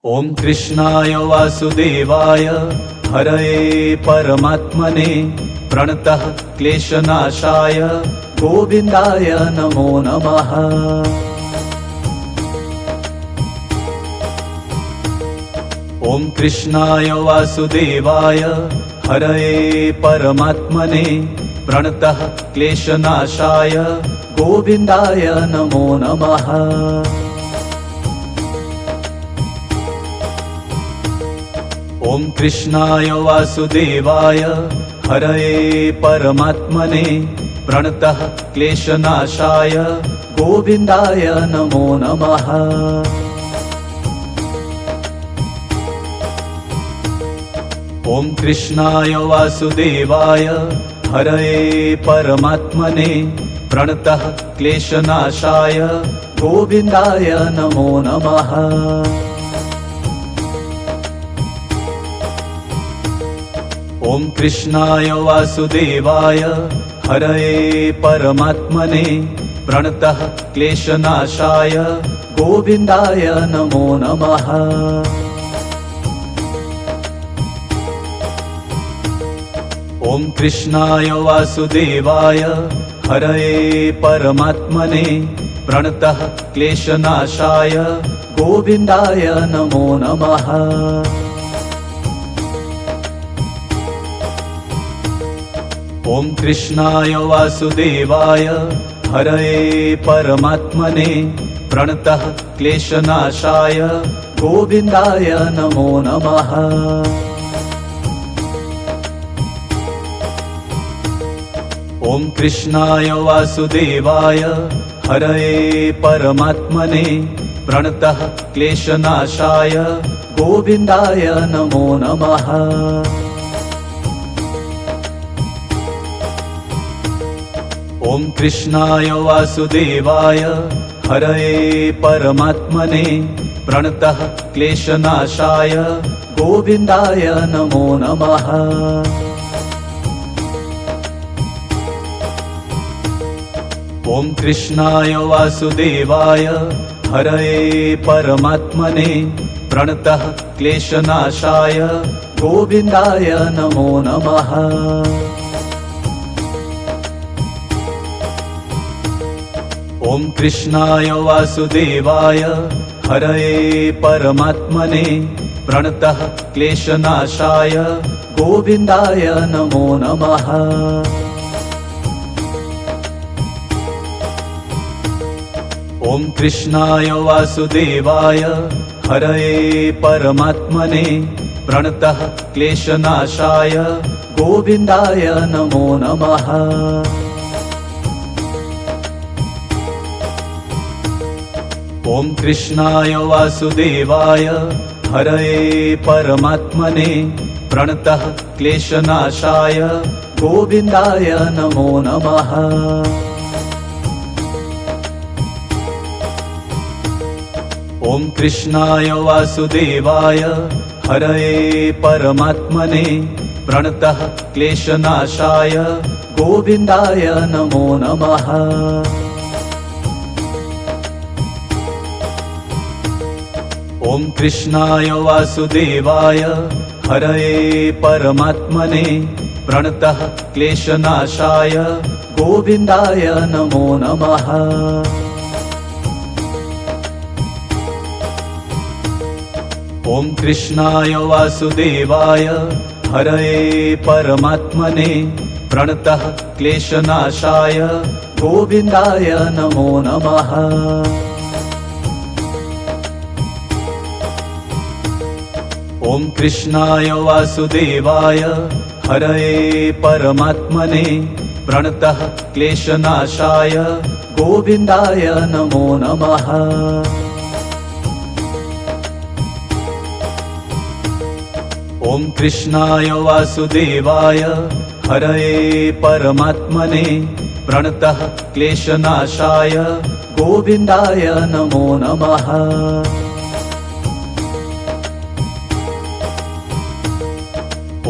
ओम कृष्णाय वासुदेवाय हरये परमात्मने प्रणतः क्लेशनाशाय गोविन्दाय नमो नमः। ओम कृष्णाय वासुदेवाय हरये परमात्मने प्रणतः क्लेशनाशाय गोविन्दाय नमो नमः। ओम कृष्णाय वासुदेवाय हरये परमात्मने प्रणतः क्लेशनाशाय गोविन्दाय नमो नमः। ओम कृष्णाय वासुदेवाय हरये परमात्मने प्रणतः क्लेशनाशाय गोविन्दाय नमो नमः। ओम कृष्णाय वासुदेवाय हरये परमात्मने प्रणतः क्लेशनाशाय गोविन्दाय नमो नमः। ओम कृष्णाय वासुदेवाय हरये परमात्मने प्रणतः क्लेशनाशाय गोविन्दाय नमो नमः। ओम कृष्णाय वासुदेवाय हरये परमात्मने प्रणतः क्लेशनाशाय गोविन्दाय नमो नमः। ओम कृष्णाय वासुदेवाय हरये परमात्मने प्रणतः क्लेशनाशाय गोविन्दाय नमो नमः। ओम कृष्णाय वासुदेवाय हरये परमात्मने प्रणतः क्लेशनाशाय गोविन्दाय नमो नमः। ओम कृष्णाय वासुदेवाय हरये परमात्मने प्रणतः क्लेशनाशाय गोविन्दाय नमो नमः। ओम कृष्णाय वासुदेवाय हरये परमात्मने प्रणतः क्लेशनाशाय गोविन्दाय नमो नमः। ओम कृष्णाय वासुदेवाय हरये परमात्मने प्रणतः क्लेशनाशाय गोविन्दाय नमो नमः। ओम कृष्णाय वासुदेवाय हरये परमात्मने प्रणतः क्लेशनाशाय गोविन्दाय नमो नमः। ओम कृष्णाय वासुदेवाय हरये परमात्मने प्रणतः क्लेशनाशाय गोविन्दाय नमो नमः। ओम कृष्णाय वासुदेवाय हरये परमात्मने प्रणतः क्लेशनाशाय गोविन्दाय नमो नमः। ओम कृष्णाय वासुदेवाय हरये परमात्मने प्रणतः क्लेशनाशाय गोविन्दाय नमो नमः। ओम कृष्णाय वासुदेवाय हरये परमात्मने प्रणतः क्लेशनाशाय गोविन्दाय नमो नमः। ओम कृष्णाय वासुदेवाय हरये परमात्मने प्रणतः क्लेशनाशाय गोविन्दाय नमो नमः।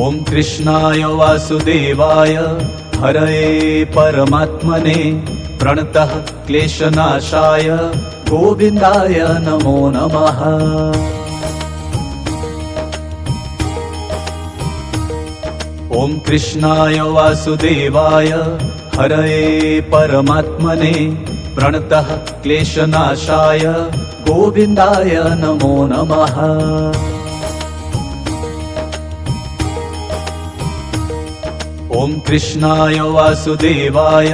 ओम कृष्णाय वासुदेवाय हरये परमात्मने प्रणतः क्लेशनाशाय गोविन्दाय नमो नमः। ॐ कृष्णाय वासुदेवाय हरये परमात्मने प्रणतः क्लेशनाशाय गोविन्दाय नमो नमः। ॐ कृष्णाय वासुदेवाय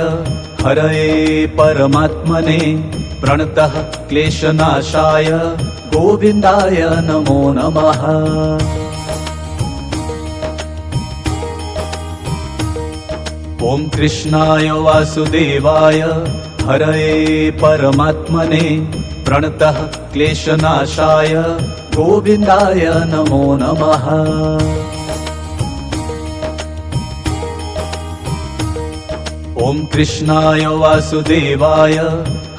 हरये परमात्मने प्रणतः क्लेशनाशाय गोविन्दाय नमो नमः। ॐ कृष्णाय वासुदेवाय हरये परमात्मने प्रणतः क्लेशनाशाय गोविन्दाय नमो नमः। ॐ कृष्णाय वासुदेवाय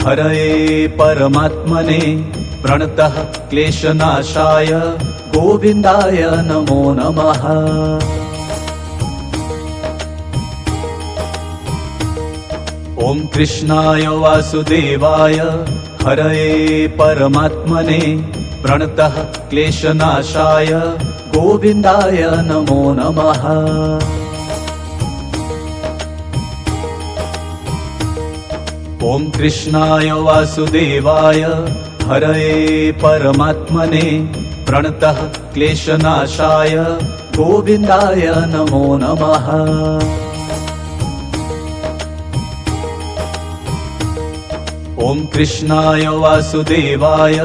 हरये परमात्मने प्रणतः क्लेशनाशाय गोविन्दाय नमो नमः। ॐ कृष्णाय वासुदेवाय हरये परमात्मने प्रणतः क्लेशनाशाय गोविन्दाय नमो नमः। ॐ कृष्णाय वासुदेवाय हरये परमात्मने प्रणतः क्लेशनाशाय गोविन्दाय नमो नमः। ॐ कृष्णाय वासुदेवाय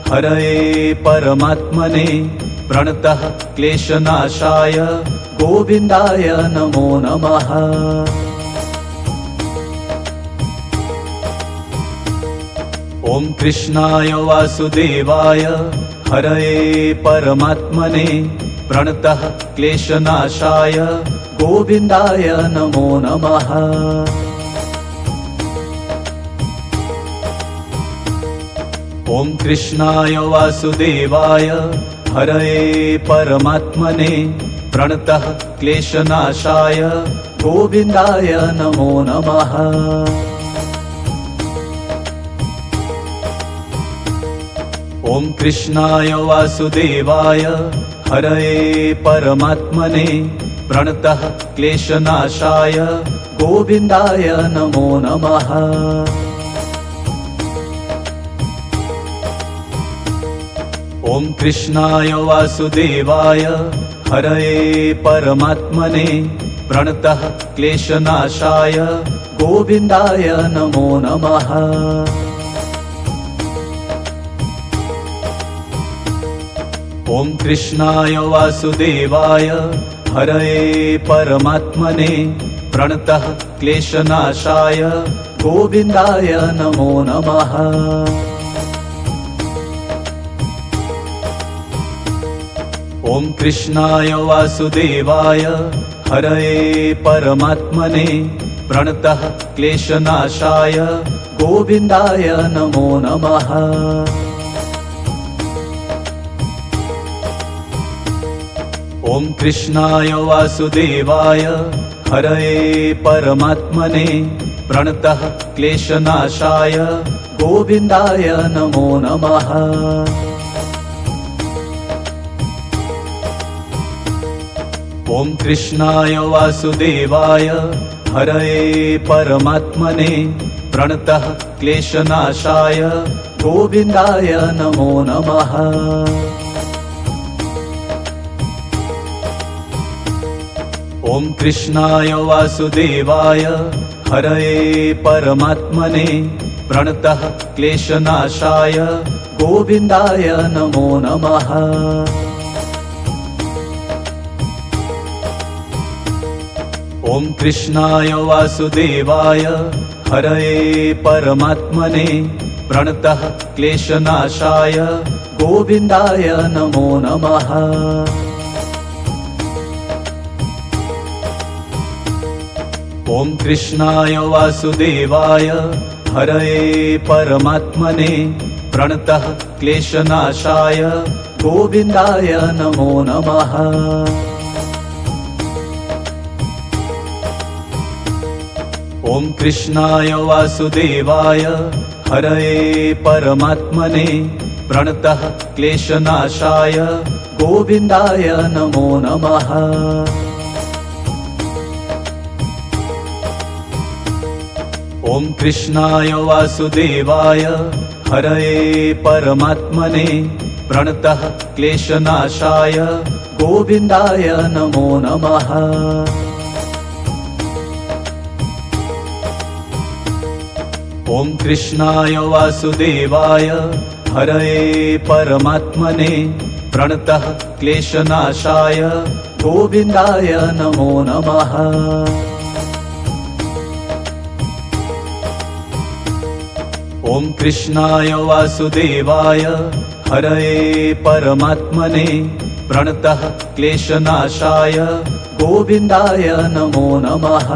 हरये परमात्मने प्रणतः क्लेशनाशाय गोविन्दाय नमो नमः। ॐ कृष्णाय वासुदेवाय हरये परमात्मने प्रणतः क्लेशनाशाय गोविन्दाय नमो नमः। ॐ कृष्णाय वासुदेवाय हरये परमात्मने प्रणतः क्लेशनाशाय गोविन्दाय नमो नमः। ॐ कृष्णाय वासुदेवाय हरये परमात्मने प्रणतः क्लेशनाशाय गोविन्दाय नमो नमः। ॐ कृष्णाय वासुदेवाय हरये परमात्मने प्रणतः क्लेशनाशाय गोविन्दाय नमो नमः। ॐ कृष्णाय वासुदेवाय हरये परमात्मने प्रणतः क्लेशनाशाय गोविन्दाय नमो नमः। ॐ कृष्णाय वासुदेवाय हरये परमात्मने प्रणतः क्लेशनाशाय गोविन्दाय नमो नमः। ॐ कृष्णाय वासुदेवाय हरये परमात्मने प्रणतः क्लेशनाशाय गोविन्दाय नमो नमः। ॐ कृष्णाय वासुदेवाय हरये परमात्मने प्रणतः क्लेशनाशाय गोविन्दाय नमो नमः। ॐ कृष्णाय वासुदेवाय हरये परमात्मने प्रणतः क्लेशनाशाय गोविन्दाय नमो नमः। ॐ कृष्णाय वासुदेवाय हरये परमात्मने प्रणतः क्लेशनाशाय गोविन्दाय नमो नमः। ॐ कृष्णाय वासुदेवाय हरये परमात्मने प्रणतः क्लेशनाशाय गोविन्दाय नमो नमः। ॐ कृष्णाय वासुदेवाय हरये परमात्मने प्रणतः क्लेशनाशाय गोविन्दाय नमो नमः। ॐ कृष्णाय वासुदेवाय हरये परमात्मने प्रणतः क्लेशनाशाय गोविन्दाय नमो नमः। ॐ कृष्णाय वासुदेवाय हरये परमात्मने प्रणतः क्लेशनाशाय गोविन्दाय नमो नमः। ॐ कृष्णाय वासुदेवाय हरये परमात्मने प्रणतः क्लेशनाशाय गोविन्दाय नमो नमः।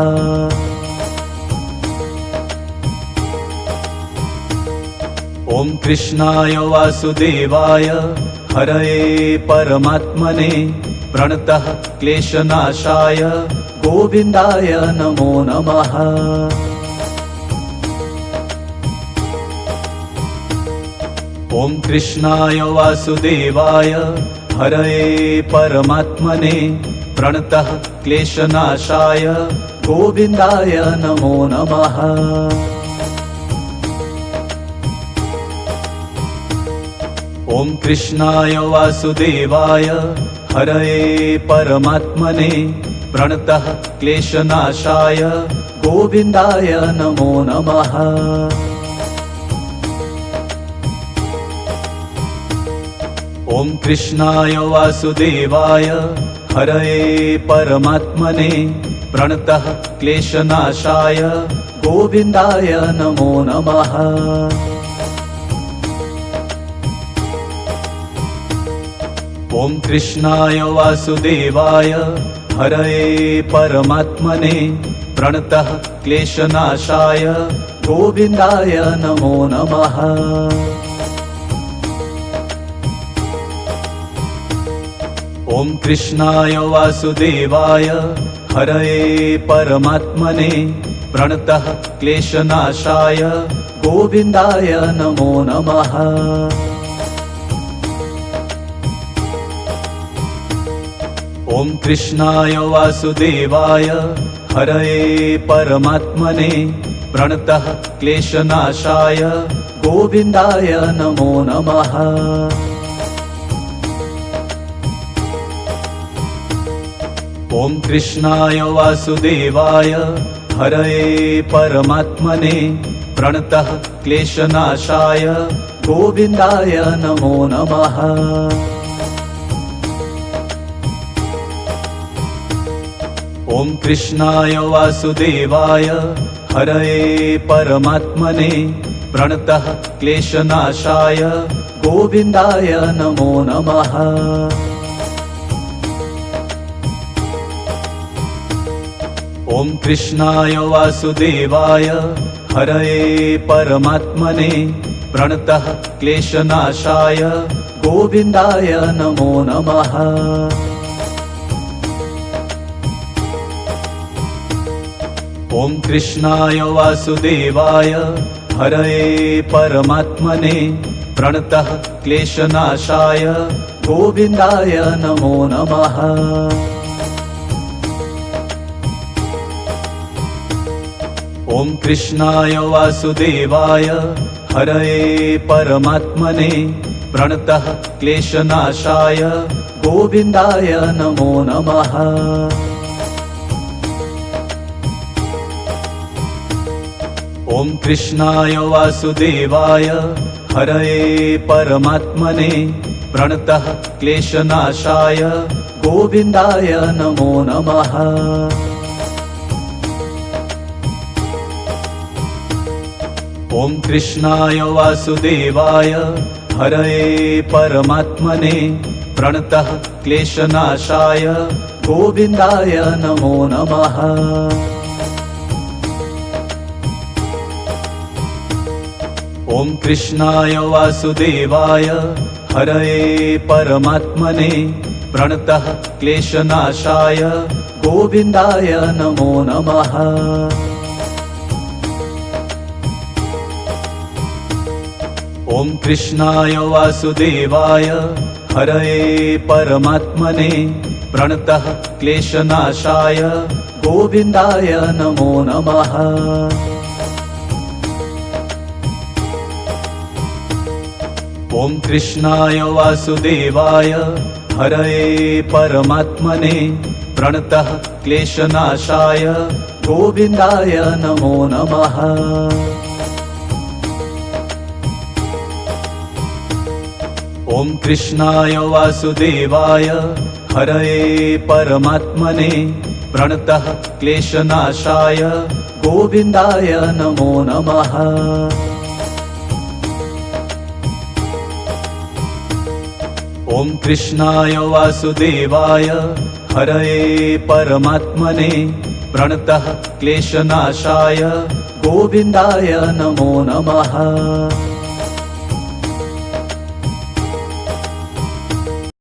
ॐ कृष्णाय वासुदेवाय हरये परमात्मने प्रणतः क्लेशनाशाय गोविन्दाय नमो नमः। ॐ कृष्णाय वासुदेवाय हरये परमात्मने प्रणतः क्लेशनाशाय गोविन्दाय नमो नमः। ॐ कृष्णाय वासुदेवाय हरये परमात्मने प्रणतः क्लेशनाशाय गोविन्दाय नमो नमः। ॐ कृष्णाय वासुदेवाय हरये परमात्मने प्रणतः क्लेशनाशाय गोविन्दाय नमो नमः। ॐ कृष्णाय वासुदेवाय हरये परमात्मने प्रणतः क्लेशनाशाय गोविन्दाय नमो नमः। ॐ कृष्णाय वासुदेवाय हरये परमात्मने प्रणतः क्लेशनाशाय गोविन्दाय नमो नमः। ॐ कृष्णाय वासुदेवाय हरये परमात्मने प्रणतः क्लेशनाशाय गोविन्दाय नमो नमः। ॐ कृष्णाय वासुदेवाय हरये परमात्मने प्रणतः क्लेशनाशाय गोविन्दाय नमो नमः। ॐ कृष्णाय वासुदेवाय हरये परमात्मने प्रणतः क्लेशनाशाय गोविन्दाय नमो नमः। ॐ कृष्णाय वासुदेवाय हरये परमात्मने प्रणतः क्लेशनाशाय गोविन्दाय नमो नमः। ॐ कृष्णाय वासुदेवाय हरये परमात्मने प्रणतः क्लेशनाशाय गोविन्दाय नमो नमः। ॐ कृष्णाय वासुदेवाय हरये परमात्मने प्रणतः क्लेशनाशाय गोविन्दाय नमो नमः। ॐ कृष्णाय वासुदेवाय हरये परमात्मने प्रणतः क्लेशनाशाय गोविन्दाय नमो नमः। ॐ कृष्णाय वासुदेवाय हरये परमात्मने प्रणतः क्लेशनाशाय गोविन्दाय नमो नमः। ॐ कृष्णाय वासुदेवाय हरये परमात्मने प्रणतः क्लेशनाशाय गोविन्दाय नमो नमः। ॐ कृष्णाय वासुदेवाय हरये परमात्मने प्रणतः क्लेशनाशाय गोविन्दाय नमो नमः। ॐ कृष्णाय वासुदेवाय हरये परमात्मने प्रणतः क्लेशनाशाय गोविन्दाय नमो नमः। ॐ कृष्णाय वासुदेवाय हरये परमात्मने प्रणतः क्लेशनाशाय गोविन्दाय नमो नमः। ॐ कृष्णाय वासुदेवाय हरये परमात्मने प्रणतः क्लेशनाशाय गोविन्दाय नमो नमः।